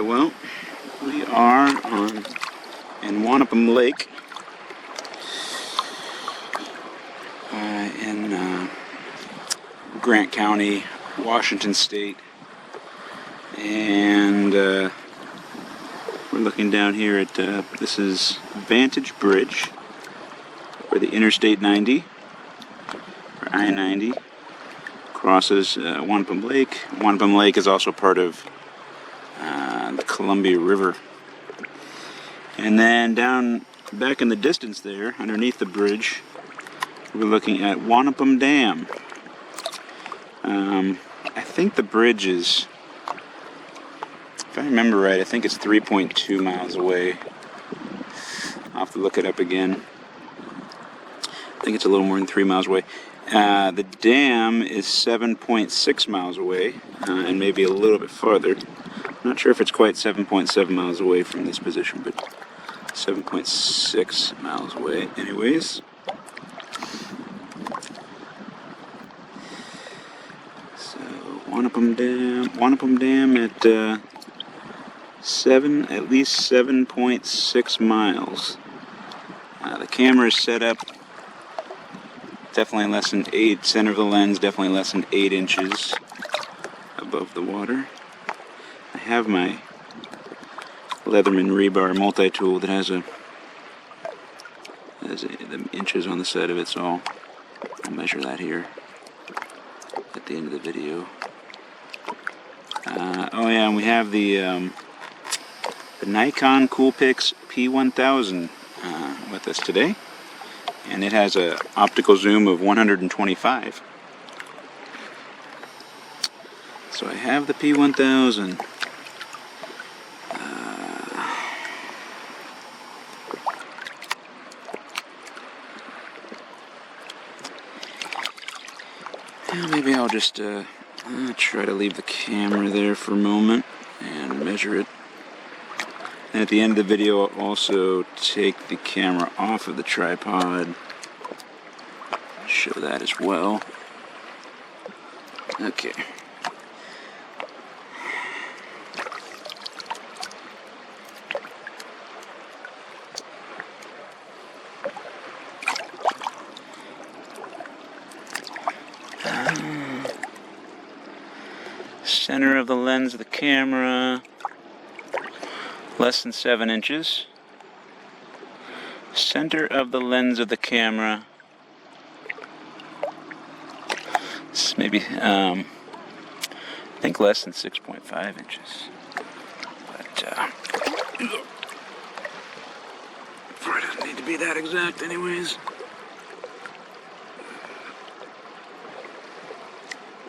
well, we are in Wanapum Lake in Grant County, Washington State, and we're looking down here at this is Vantage Bridge, where the Interstate 90 or I-90 crosses Wanapum Lake. Wanapum Lake is also part of the Columbia River. And then down back in the distance there, underneath the bridge, we're looking at Wanapum Dam. I think the bridge is, if I remember right, I think it's 3.2 miles away. I'll have to look it up again. I think it's a little more than 3 miles away. The dam is 7.6 miles away, and maybe a little bit farther. I'm not sure if it's quite 7.7 miles away from this position, but 7.6 miles away anyways. So Wanapum Dam at at least 7.6 miles. The camera is set up definitely less than 8, center of the lens definitely less than 8 inches above the water. I have my Leatherman rebar multi-tool that has the inches on the side of it, so I'll measure that here at the end of the video. Oh yeah, and we have the Nikon Coolpix p1000 with us today, and it has an optical zoom of 125. So I have the p1000. Maybe I'll just try to leave the camera there for a moment and measure it. And at the end of the video, I'll also take the camera off of the tripod. Show that as well. Okay. Center of the lens of the camera, less than 7 inches. Center of the lens of the camera, it's maybe, I think less than 6.5 inches. But, it doesn't need to be that exact anyways.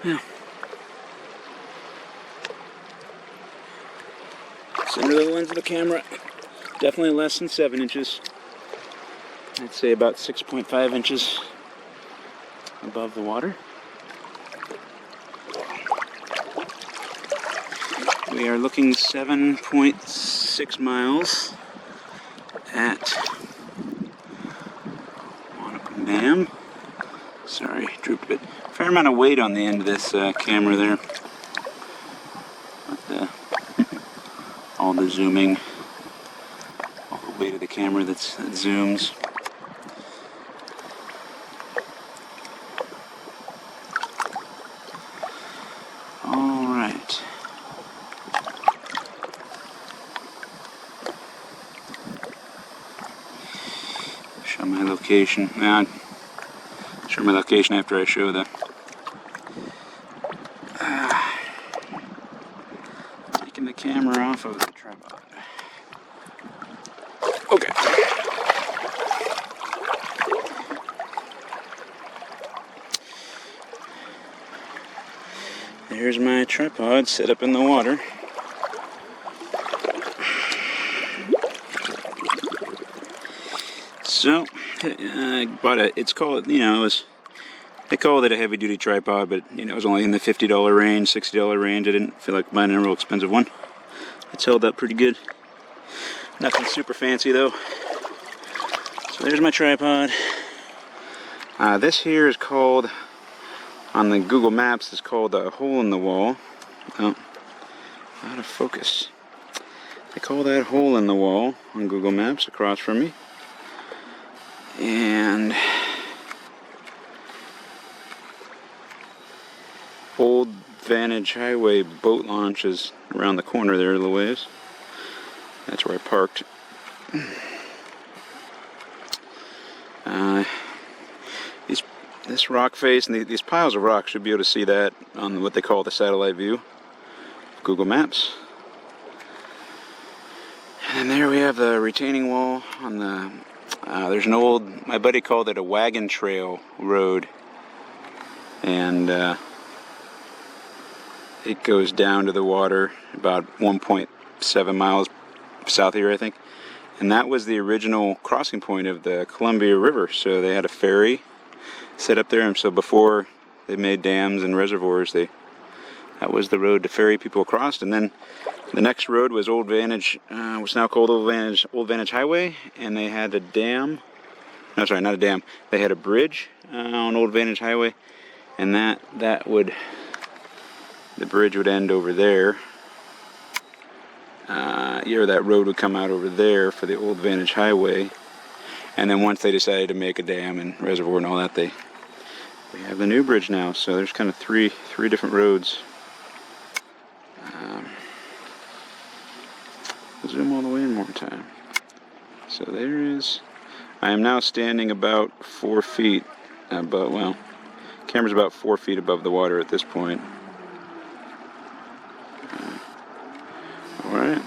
Yeah. Center of the lens of the camera, definitely less than 7 inches. I'd say about 6.5 inches above the water. We are looking 7.6 miles at Wanapum Dam. Sorry, drooped a bit. Fair amount of weight on the end of this camera there. All the zooming, all the weight of the camera that zooms. All right. Show my location. Now, show my location after I show the taking the camera off of the tripod. Okay. There's my tripod set up in the water. So, I bought it's called, they call it a heavy duty tripod, but it was only in the $50 range, $60 range. I didn't feel like buying a real expensive one. It's held up pretty good. Nothing super fancy though. So there's my tripod. This here is called, on the Google Maps, is called a hole in the wall. Oh, out of focus. I call that hole in the wall on Google Maps across from me. And Old Vantage Highway boat launch is around the corner there a little ways. That's where I parked. This rock face and these piles of rocks, should be able to see that on what they call the satellite view of Google Maps. And there we have the retaining wall on the, there's an old, my buddy called it a wagon trail road. And it goes down to the water about 1.7 miles south here, I think. And that was the original crossing point of the Columbia River. So they had a ferry set up there, and so before they made dams and reservoirs, that was the road to ferry people across. And then the next road was Old Vantage, what's now called Old Vantage Highway, and they had a dam. No, sorry, not a dam. They had a bridge on Old Vantage Highway, and the bridge would end over there. That road would come out over there for the Old Vantage Highway. And then once they decided to make a dam and reservoir and all that, we have the new bridge now. So there's kind of three different roads. Zoom all the way in more time. So there is. I am now standing about 4 feet above. Well, camera's about 4 feet above the water at this point. All right.